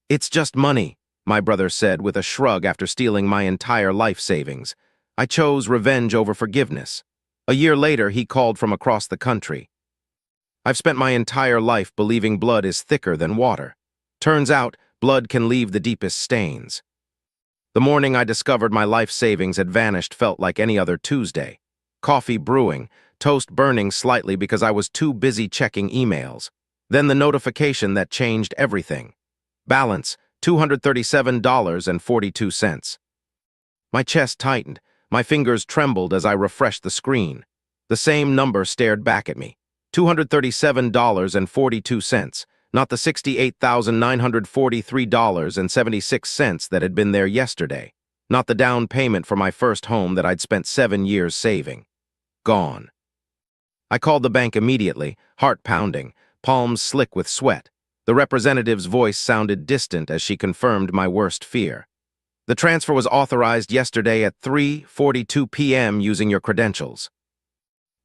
"It's just money," my brother said with a shrug after stealing my entire life savings. I chose revenge over forgiveness. A year later, he called from across the country. "I've spent my entire life believing blood is thicker than water. Turns out, blood can leave the deepest stains." The morning I discovered my life savings had vanished felt like any other Tuesday. Coffee brewing, toast burning slightly because I was too busy checking emails. Then the notification that changed everything. Balance, $237.42. My chest tightened. My fingers trembled as I refreshed the screen. The same number stared back at me. $237.42, not the $68,943.76 that had been there yesterday. Not the down payment for my first home that I'd spent 7 years saving. Gone. I called the bank immediately, heart pounding, palms slick with sweat. The representative's voice sounded distant as she confirmed my worst fear. "The transfer was authorized yesterday at 3:42 p.m. using your credentials."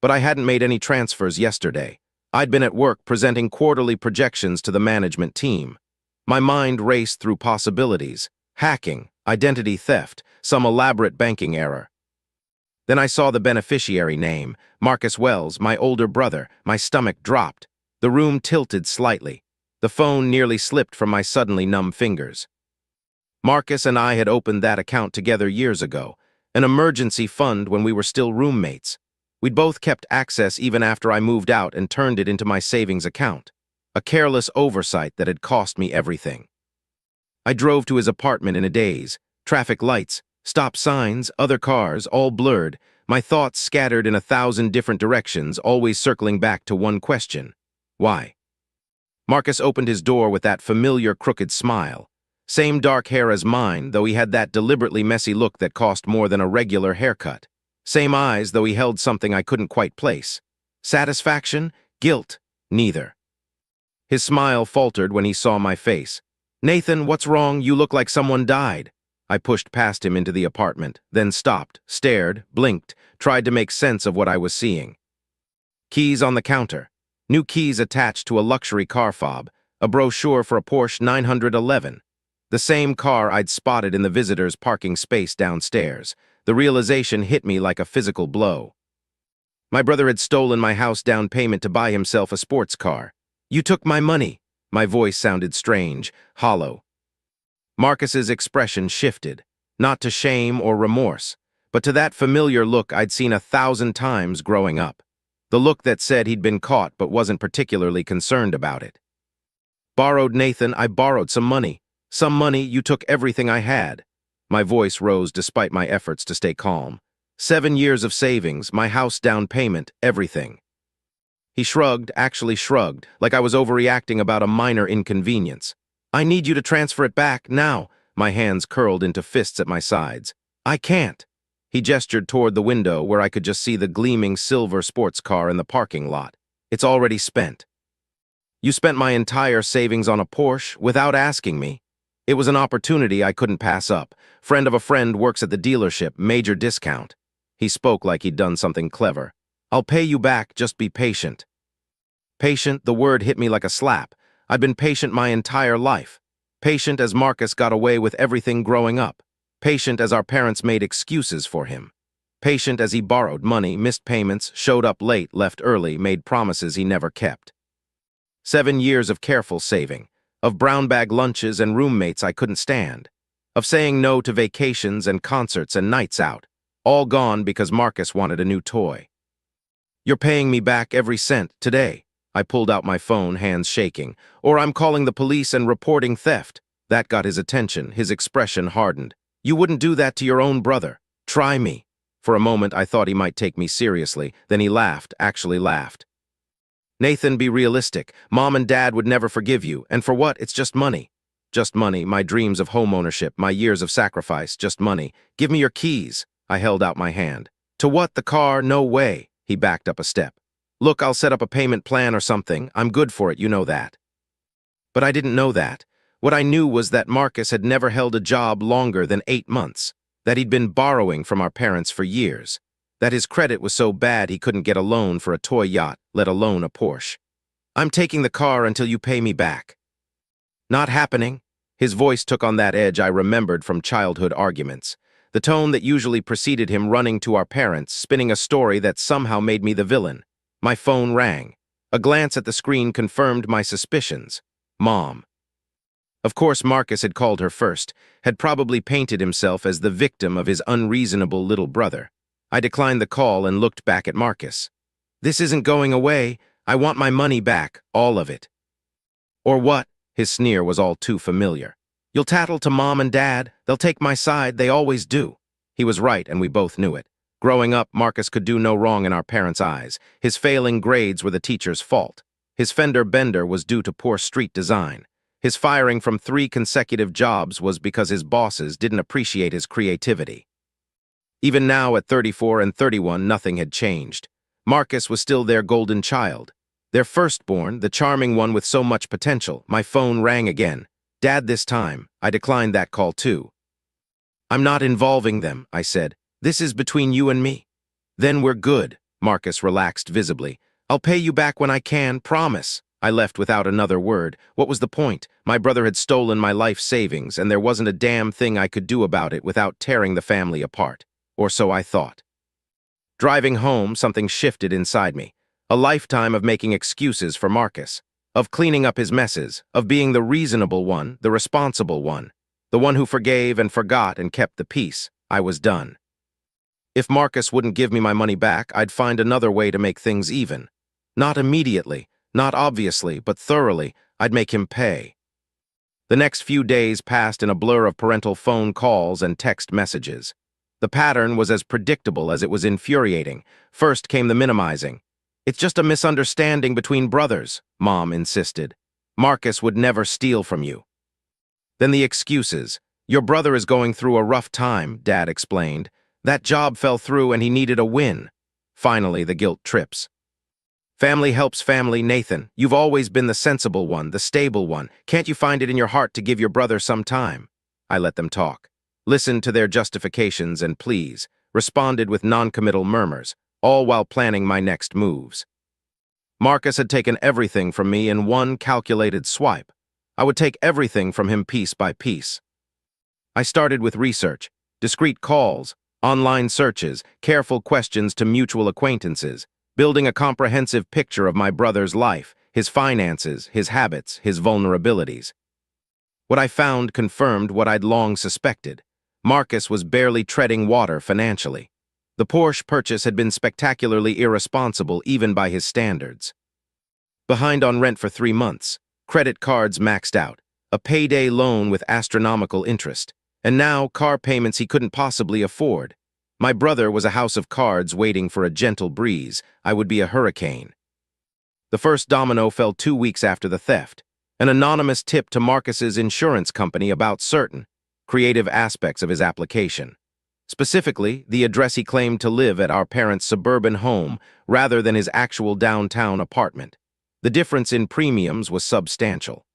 But I hadn't made any transfers yesterday. I'd been at work presenting quarterly projections to the management team. My mind raced through possibilities: hacking, identity theft, some elaborate banking error. Then I saw the beneficiary name, Marcus Wells, my older brother. My stomach dropped. The room tilted slightly. The phone nearly slipped from my suddenly numb fingers. Marcus and I had opened that account together years ago, an emergency fund when we were still roommates. We'd both kept access even after I moved out and turned it into my savings account. A careless oversight that had cost me everything. I drove to his apartment in a daze. Traffic lights, stop signs, other cars, all blurred. My thoughts scattered in 1,000 different directions, always circling back to one question: why? Marcus opened his door with that familiar crooked smile. Same dark hair as mine, though he had that deliberately messy look that cost more than a regular haircut. Same eyes, though he held something I couldn't quite place. Satisfaction? Guilt? Neither. His smile faltered when he saw my face. "Nathan, what's wrong? You look like someone died." I pushed past him into the apartment, then stopped, stared, blinked, tried to make sense of what I was seeing. Keys on the counter. New keys attached to a luxury car fob. A brochure for a Porsche 911. The same car I'd spotted in the visitor's parking space downstairs. The realization hit me like a physical blow. My brother had stolen my house down payment to buy himself a sports car. "You took my money." My voice sounded strange, hollow. Marcus's expression shifted, not to shame or remorse, but to that familiar look I'd seen 1,000 times growing up. The look that said he'd been caught but wasn't particularly concerned about it. "Borrowed, Nathan, I borrowed some money. Some money, you took everything I had." My voice rose despite my efforts to stay calm. 7 years of savings, my house down payment, everything. He shrugged, actually shrugged, like I was overreacting about a minor inconvenience. "I need you to transfer it back, now." My hands curled into fists at my sides. "I can't." He gestured toward the window where I could just see the gleaming silver sports car in the parking lot. "It's already spent." "You spent my entire savings on a Porsche without asking me." It was an opportunity I couldn't pass up. "Friend of a friend works at the dealership, major discount." He spoke like he'd done something clever. "I'll pay you back, just be patient." Patient, the word hit me like a slap. I'd been patient my entire life. Patient as Marcus got away with everything growing up. Patient as our parents made excuses for him. Patient as he borrowed money, missed payments, showed up late, left early, made promises he never kept. 7 years of careful saving. Of brown bag lunches and roommates I couldn't stand. Of saying no to vacations and concerts and nights out. All gone because Marcus wanted a new toy. "You're paying me back every cent today." I pulled out my phone, hands shaking. "Or I'm calling the police and reporting theft." That got his attention. His expression hardened. "You wouldn't do that to your own brother. Try me." For a moment I thought he might take me seriously. Then he laughed, actually laughed. "Nathan, be realistic. Mom and Dad would never forgive you. And for what? It's just money." "Just money, my dreams of home ownership, my years of sacrifice, just money. Give me your keys." I held out my hand. "To what? The car? No way." He backed up a step. "Look, I'll set up a payment plan or something. I'm good for it, you know that." But I didn't know that. What I knew was that Marcus had never held a job longer than 8 months, that he'd been borrowing from our parents for years, that his credit was so bad he couldn't get a loan for a toy yacht, let alone a Porsche. "I'm taking the car until you pay me back." "Not happening." His voice took on that edge I remembered from childhood arguments, the tone that usually preceded him running to our parents, spinning a story that somehow made me the villain. My phone rang. A glance at the screen confirmed my suspicions. Mom. Of course, Marcus had called her first, had probably painted himself as the victim of his unreasonable little brother. I declined the call and looked back at Marcus. This isn't going away. I want my money back, all of it. Or what? His sneer was all too familiar. You'll tattle to Mom and Dad. They'll take my side. They always do. He was right, and we both knew it. Growing up, Marcus could do no wrong in our parents' eyes. His failing grades were the teacher's fault. His fender bender was due to poor street design. His firing from 3 consecutive jobs was because his bosses didn't appreciate his creativity. Even now, at 34 and 31, nothing had changed. Marcus was still their golden child. Their firstborn, the charming one with so much potential. My phone rang again. Dad this time. I declined that call too. I'm not involving them, I said. This is between you and me. Then we're good. Marcus relaxed visibly. I'll pay you back when I can, promise. I left without another word. What was the point? My brother had stolen my life savings, and there wasn't a damn thing I could do about it without tearing the family apart. Or so I thought. Driving home, something shifted inside me. A lifetime of making excuses for Marcus, of cleaning up his messes, of being the reasonable one, the responsible one, the one who forgave and forgot and kept the peace. I was done. If Marcus wouldn't give me my money back, I'd find another way to make things even. Not immediately, not obviously, but thoroughly. I'd make him pay. The next few days passed in a blur of parental phone calls and text messages. The pattern was as predictable as it was infuriating. First came the minimizing. It's just a misunderstanding between brothers, Mom insisted. Marcus would never steal from you. Then the excuses. Your brother is going through a rough time, Dad explained. That job fell through and he needed a win. Finally, the guilt trips. Family helps family, Nathan. You've always been the sensible one, the stable one. Can't you find it in your heart to give your brother some time? I let them talk. Listened to their justifications and pleas. Responded with non-committal murmurs, all while planning my next moves. Marcus had taken everything from me in one calculated swipe. I would take everything from him piece by piece. I started with research, discreet calls, online searches, careful questions to mutual acquaintances, building a comprehensive picture of my brother's life, his finances, his habits, his vulnerabilities. What I found confirmed what I'd long suspected. Marcus was barely treading water financially. The Porsche purchase had been spectacularly irresponsible even by his standards. Behind on rent for 3 months, credit cards maxed out, a payday loan with astronomical interest, and now car payments he couldn't possibly afford. My brother was a house of cards waiting for a gentle breeze. I would be a hurricane. The first domino fell 2 weeks after the theft. An anonymous tip to Marcus's insurance company about certain creative aspects of his application. Specifically, the address he claimed to live at our parents' suburban home rather than his actual downtown apartment. The difference in premiums was substantial.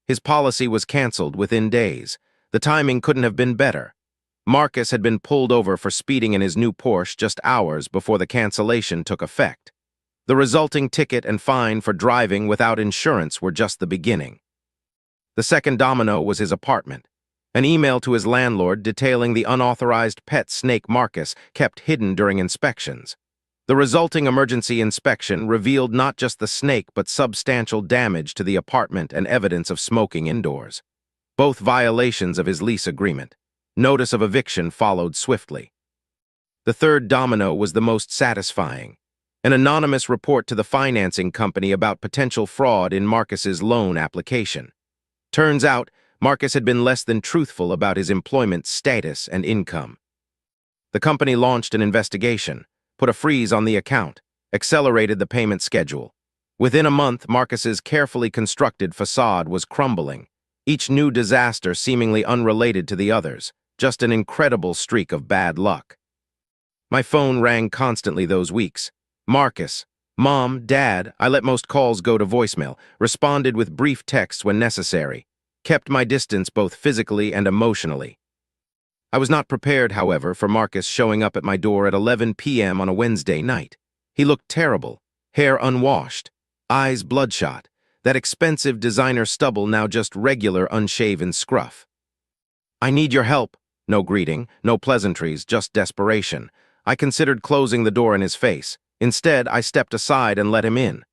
His policy was canceled within days. The timing couldn't have been better. Marcus had been pulled over for speeding in his new Porsche just hours before the cancellation took effect. The resulting ticket and fine for driving without insurance were just the beginning. The second domino was his apartment. An email to his landlord detailing the unauthorized pet snake Marcus kept hidden during inspections. The resulting emergency inspection revealed not just the snake but substantial damage to the apartment and evidence of smoking indoors. Both violations of his lease agreement. Notice of eviction followed swiftly. The third domino was the most satisfying. An anonymous report to the financing company about potential fraud in Marcus's loan application. Turns out, Marcus had been less than truthful about his employment status and income. The company launched an investigation, put a freeze on the account, accelerated the payment schedule. Within a month, Marcus's carefully constructed facade was crumbling, each new disaster seemingly unrelated to the others, just an incredible streak of bad luck. My phone rang constantly those weeks. Marcus, Mom, Dad, I let most calls go to voicemail, responded with brief texts when necessary, kept my distance both physically and emotionally. I was not prepared, however, for Marcus showing up at my door at 11 p.m. on a Wednesday night. He looked terrible, hair unwashed, eyes bloodshot, that expensive designer stubble now just regular unshaven scruff. "I need your help." No greeting, no pleasantries, just desperation. I considered closing the door in his face. Instead, I stepped aside and let him in.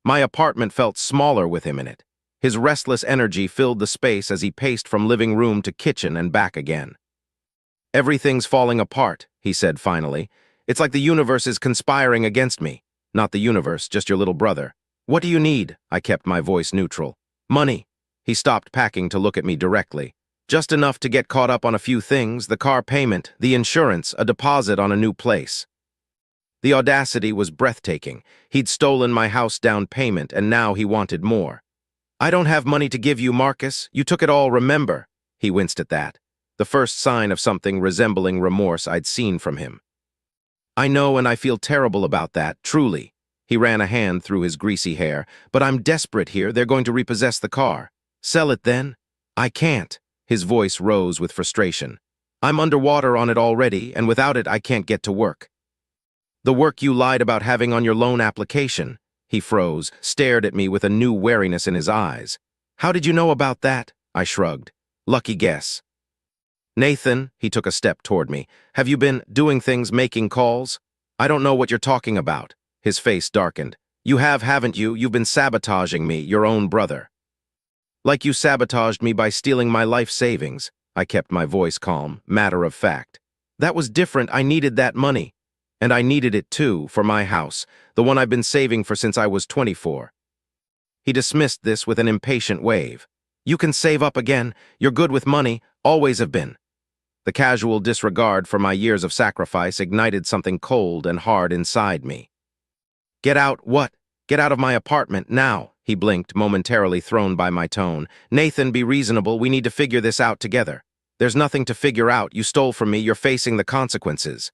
My apartment felt smaller with him in it. His restless energy filled the space as he paced from living room to kitchen and back again. "Everything's falling apart," he said finally. "It's like the universe is conspiring against me." "Not the universe, just your little brother." "What do you need?" I kept my voice neutral. "Money." He stopped packing to look at me directly. "Just enough to get caught up on a few things, the car payment, the insurance, a deposit on a new place." The audacity was breathtaking. He'd stolen my house down payment, and now he wanted more. "I don't have money to give you, Marcus. You took it all, remember?" He winced at that, the first sign of something resembling remorse I'd seen from him. "I know, and I feel terrible about that, truly." He ran a hand through his greasy hair. "But I'm desperate here. They're going to repossess the car." "Sell it then." "I can't." His voice rose with frustration. "I'm underwater on it already, and without it I can't get to work." "The work you lied about having on your loan application." He froze, stared at me with a new wariness in his eyes. "How did you know about that?" I shrugged. "Lucky guess." "Nathan," he took a step toward me, "have you been doing things, making calls?" "I don't know what you're talking about." His face darkened. "You have, haven't you? You've been sabotaging me, your own brother." "Like you sabotaged me by stealing my life savings." I kept my voice calm, matter of fact. "That was different. I needed that money. And I needed it too, for my house, the one I've been saving for since I was 24. He dismissed this with an impatient wave. "You can save up again. You're good with money, always have been." The casual disregard for my years of sacrifice ignited something cold and hard inside me. "Get out, what? Get out of my apartment, now." He blinked, momentarily thrown by my tone. "Nathan, be reasonable. We need to figure this out together." "There's nothing to figure out. You stole from me. You're facing the consequences."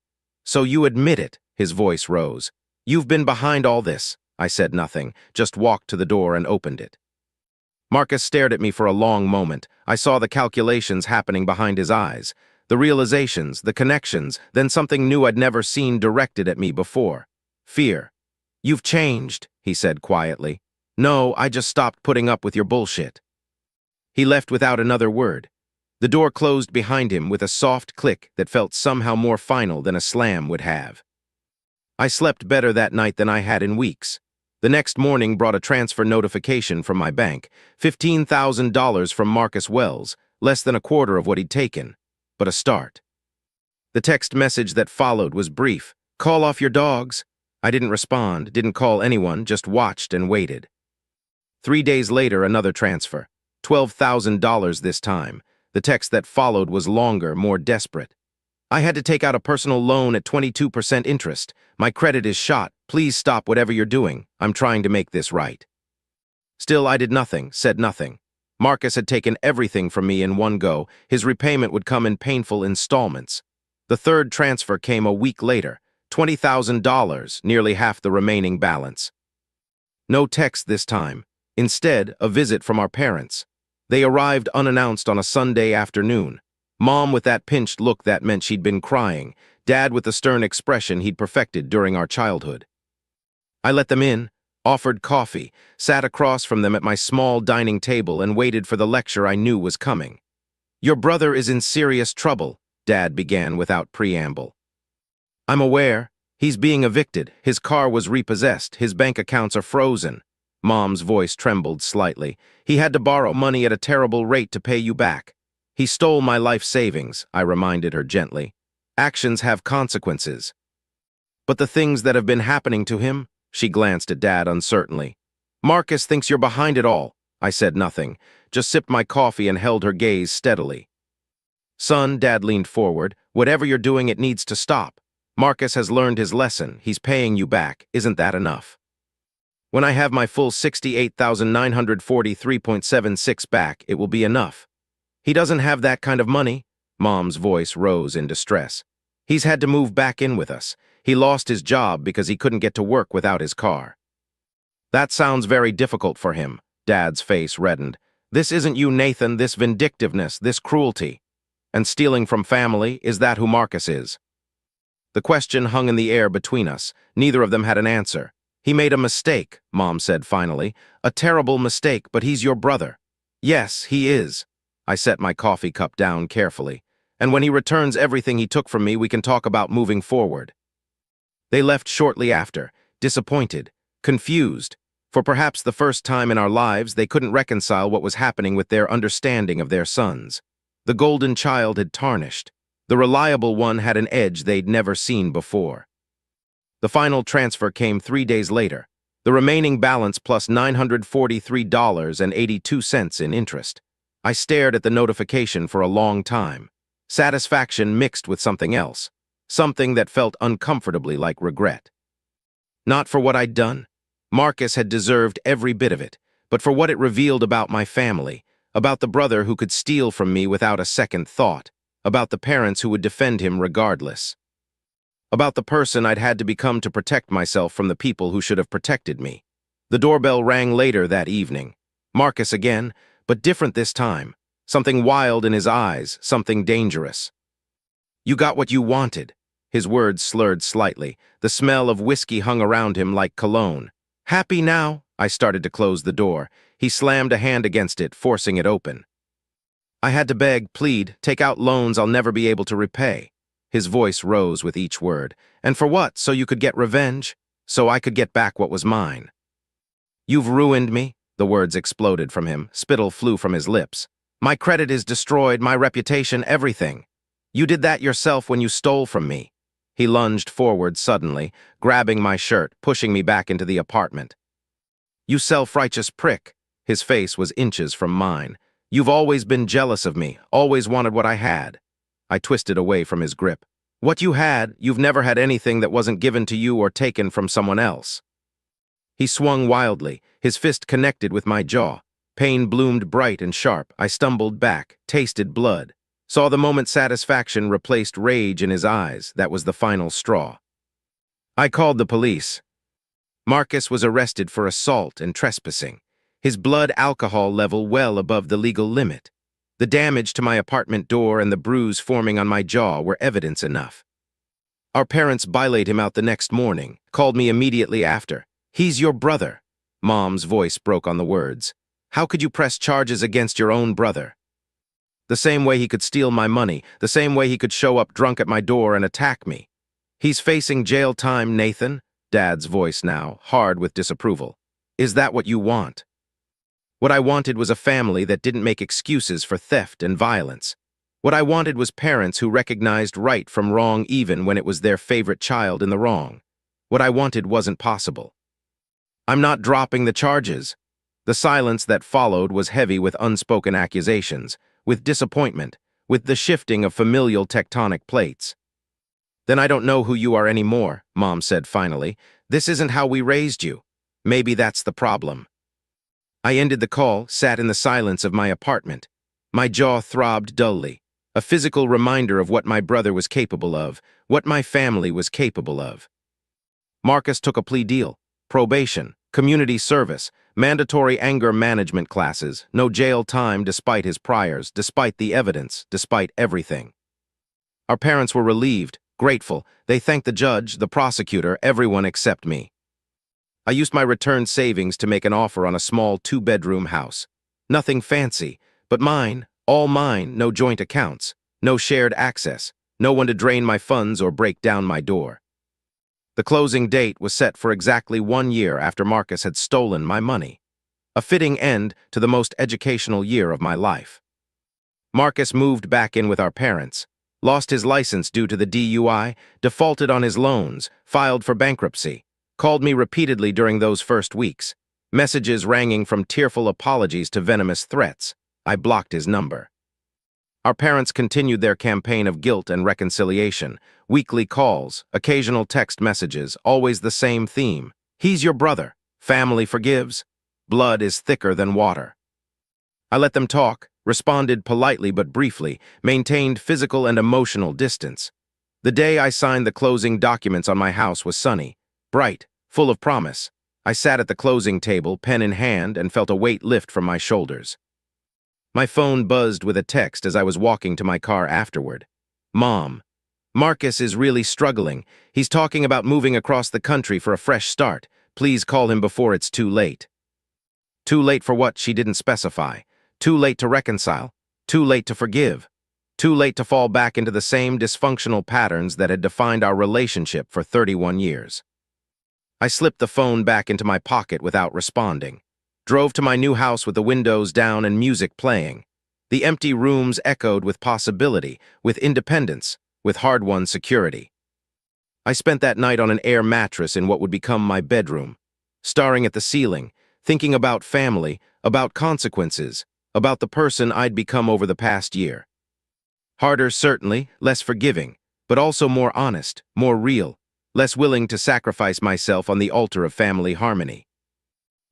"So you admit it." His voice rose. "You've been behind all this." I said nothing, just walked to the door and opened it. Marcus stared at me for a long moment. I saw the calculations happening behind his eyes, the realizations, the connections, then something new I'd never seen directed at me before. Fear. "You've changed," he said quietly. "No, I just stopped putting up with your bullshit." He left without another word. The door closed behind him with a soft click that felt somehow more final than a slam would have. I slept better that night than I had in weeks. The next morning brought a transfer notification from my bank, $15,000 from Marcus Wells, less than a quarter of what he'd taken, but a start. The text message that followed was brief. "Call off your dogs." I didn't respond, didn't call anyone, just watched and waited. 3 days later, another transfer, $12,000 this time. The text that followed was longer, more desperate. "I had to take out a personal loan at 22% interest. My credit is shot. Please stop whatever you're doing. I'm trying to make this right." Still, I did nothing, said nothing. Marcus had taken everything from me in one go. His repayment would come in painful installments. The third transfer came a week later, $20,000, nearly half the remaining balance. No text this time. Instead, a visit from our parents. They arrived unannounced on a Sunday afternoon. Mom with that pinched look that meant she'd been crying, Dad with the stern expression he'd perfected during our childhood. I let them in, offered coffee, sat across from them at my small dining table and waited for the lecture I knew was coming. "Your brother is in serious trouble," Dad began without preamble. "I'm aware. He's being evicted. His car was repossessed. His bank accounts are frozen." Mom's voice trembled slightly. "He had to borrow money at a terrible rate to pay you back." "He stole my life savings," I reminded her gently. "Actions have consequences." "But the things that have been happening to him?" She glanced at Dad uncertainly. "Marcus thinks you're behind it all." I said nothing, just sipped my coffee and held her gaze steadily. "Son," Dad leaned forward, "whatever you're doing, it needs to stop. Marcus has learned his lesson. He's paying you back. Isn't that enough? When I have my full $68,943.76 back, it will be enough." "He doesn't have that kind of money." Mom's voice rose in distress. "He's had to move back in with us. He lost his job because he couldn't get to work without his car." "That sounds very difficult for him." Dad's face reddened. "This isn't you, Nathan, this vindictiveness, this cruelty. And stealing from family, is that who Marcus is?" The question hung in the air between us. Neither of them had an answer. He made a mistake, Mom said finally. A terrible mistake, but he's your brother. Yes, he is. I set my coffee cup down carefully. And when he returns everything he took from me, we can talk about moving forward. They left shortly after, disappointed, confused. For perhaps the first time in our lives, they couldn't reconcile what was happening with their understanding of their sons. The golden child had tarnished. The reliable one had an edge they'd never seen before. The final transfer came 3 days later. The remaining balance plus $943.82 in interest. I stared at the notification for a long time. Satisfaction mixed with something else. Something that felt uncomfortably like regret. Not for what I'd done. Marcus had deserved every bit of it, but for what it revealed about my family, about the brother who could steal from me without a second thought, about the parents who would defend him regardless, about the person I'd had to become to protect myself from the people who should have protected me. The doorbell rang later that evening. Marcus again, but different this time. Something wild in his eyes, something dangerous. You got what you wanted. His words slurred slightly. The smell of whiskey hung around him like cologne. Happy now? I started to close the door. He slammed a hand against it, forcing it open. I had to beg, plead, take out loans I'll never be able to repay. His voice rose with each word. And for what? So you could get revenge? So I could get back what was mine? You've ruined me. The words exploded from him. Spittle flew from his lips. My credit is destroyed, my reputation, everything. You did that yourself when you stole from me. He lunged forward suddenly, grabbing my shirt, pushing me back into the apartment. You self-righteous prick. His face was inches from mine. You've always been jealous of me, always wanted what I had. I twisted away from his grip. What you had, you've never had anything that wasn't given to you or taken from someone else. He swung wildly, his fist connected with my jaw. Pain bloomed bright and sharp. I stumbled back, tasted blood. Saw the moment satisfaction replaced rage in his eyes. That was the final straw. I called the police. Marcus was arrested for assault and trespassing. His blood alcohol level well above the legal limit. The damage to my apartment door and the bruise forming on my jaw were evidence enough. Our parents bilayed him out the next morning, called me immediately after. He's your brother. Mom's voice broke on the words. How could you press charges against your own brother? The same way he could steal my money, the same way he could show up drunk at my door and attack me. He's facing jail time, Nathan. Dad's voice now, hard with disapproval. Is that what you want? What I wanted was a family that didn't make excuses for theft and violence. What I wanted was parents who recognized right from wrong even when it was their favorite child in the wrong. What I wanted wasn't possible. I'm not dropping the charges. The silence that followed was heavy with unspoken accusations, with disappointment, with the shifting of familial tectonic plates. Then I don't know who you are anymore, Mom said finally. This isn't how we raised you. Maybe that's the problem. I ended the call, sat in the silence of my apartment. My jaw throbbed dully, a physical reminder of what my brother was capable of, what my family was capable of. Marcus took a plea deal, probation, community service, mandatory anger management classes, no jail time despite his priors, despite the evidence, despite everything. Our parents were relieved, grateful. They thanked the judge, the prosecutor, everyone except me. I used my returned savings to make an offer on a small 2-bedroom house. Nothing fancy, but mine, all mine, no joint accounts, no shared access, no one to drain my funds or break down my door. The closing date was set for exactly 1 year after Marcus had stolen my money. A fitting end to the most educational year of my life. Marcus moved back in with our parents, lost his license due to the DUI, defaulted on his loans, filed for bankruptcy, called me repeatedly during those first weeks, messages ranging from tearful apologies to venomous threats. I blocked his number. Our parents continued their campaign of guilt and reconciliation, weekly calls, occasional text messages, always the same theme. He's your brother. Family forgives. Blood is thicker than water. I let them talk, responded politely but briefly, maintained physical and emotional distance. The day I signed the closing documents on my house was sunny, bright, full of promise. I sat at the closing table, pen in hand, and felt a weight lift from my shoulders. My phone buzzed with a text as I was walking to my car afterward. Mom, Marcus is really struggling. He's talking about moving across the country for a fresh start. Please call him before it's too late. Too late for what she didn't specify. Too late to reconcile. Too late to forgive. Too late to fall back into the same dysfunctional patterns that had defined our relationship for 31 years. I slipped the phone back into my pocket without responding. Drove to my new house with the windows down and music playing. The empty rooms echoed with possibility, with independence, with hard-won security. I spent that night on an air mattress in what would become my bedroom, staring at the ceiling, thinking about family, about consequences, about the person I'd become over the past year. Harder, certainly, less forgiving, but also more honest, more real, less willing to sacrifice myself on the altar of family harmony.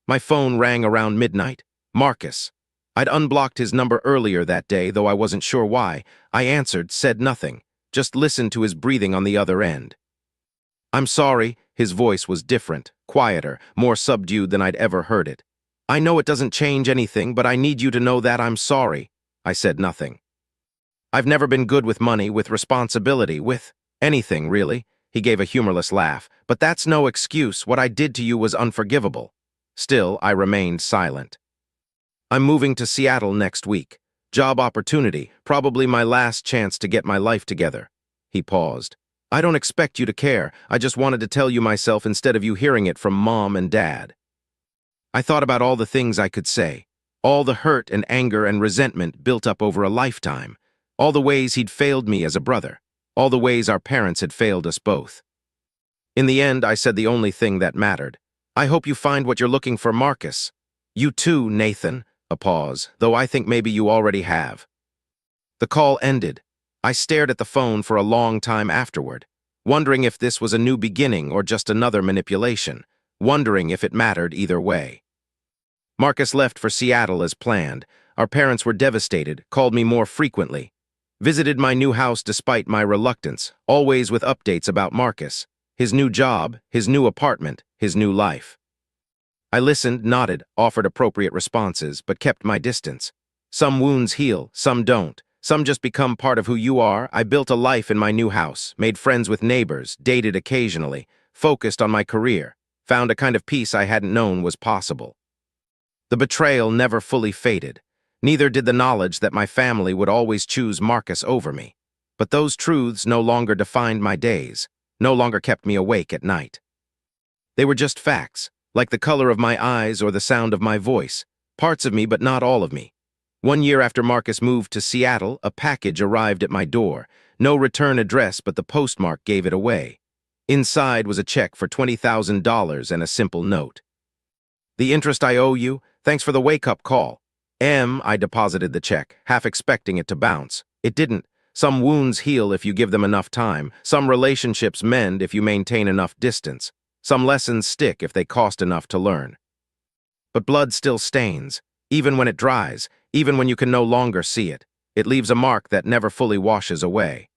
My phone rang around midnight. Marcus. I'd unblocked his number earlier that day, though I wasn't sure why. I answered, said nothing, just listened to his breathing on the other end. I'm sorry. His voice was different, quieter, more subdued than I'd ever heard it. I know it doesn't change anything, but I need you to know that I'm sorry. I said nothing. I've never been good with money, with responsibility, with anything, really. He gave a humorless laugh. But that's no excuse. What I did to you was unforgivable. Still, I remained silent. I'm moving to Seattle next week. Job opportunity, probably my last chance to get my life together. He paused. I don't expect you to care. I just wanted to tell you myself instead of you hearing it from Mom and Dad. I thought about all the things I could say, all the hurt and anger and resentment built up over a lifetime, all the ways he'd failed me as a brother, all the ways our parents had failed us both. In the end, I said the only thing that mattered. I hope you find what you're looking for, Marcus. You too, Nathan. A pause, though I think maybe you already have. The call ended. I stared at the phone for a long time afterward, wondering if this was a new beginning or just another manipulation, wondering if it mattered either way. Marcus left for Seattle as planned. Our parents were devastated, called me more frequently, visited my new house despite my reluctance, always with updates about Marcus, his new job, his new apartment, his new life. I listened, nodded, offered appropriate responses, but kept my distance. Some wounds heal, some don't. Some just become part of who you are. I built a life in my new house, made friends with neighbors, dated occasionally, focused on my career, found a kind of peace I hadn't known was possible. The betrayal never fully faded. Neither did the knowledge that my family would always choose Marcus over me. But those truths no longer defined my days, no longer kept me awake at night. They were just facts, like the color of my eyes or the sound of my voice, parts of me but not all of me. 1 year after Marcus moved to Seattle, a package arrived at my door. No return address, but the postmark gave it away. Inside was a check for $20,000 and a simple note. The interest I owe you, thanks for the wake-up call. I deposited the check, half expecting it to bounce. It didn't. Some wounds heal if you give them enough time. Some relationships mend if you maintain enough distance. Some lessons stick if they cost enough to learn. But blood still stains, even when it dries, even when you can no longer see it. It leaves a mark that never fully washes away.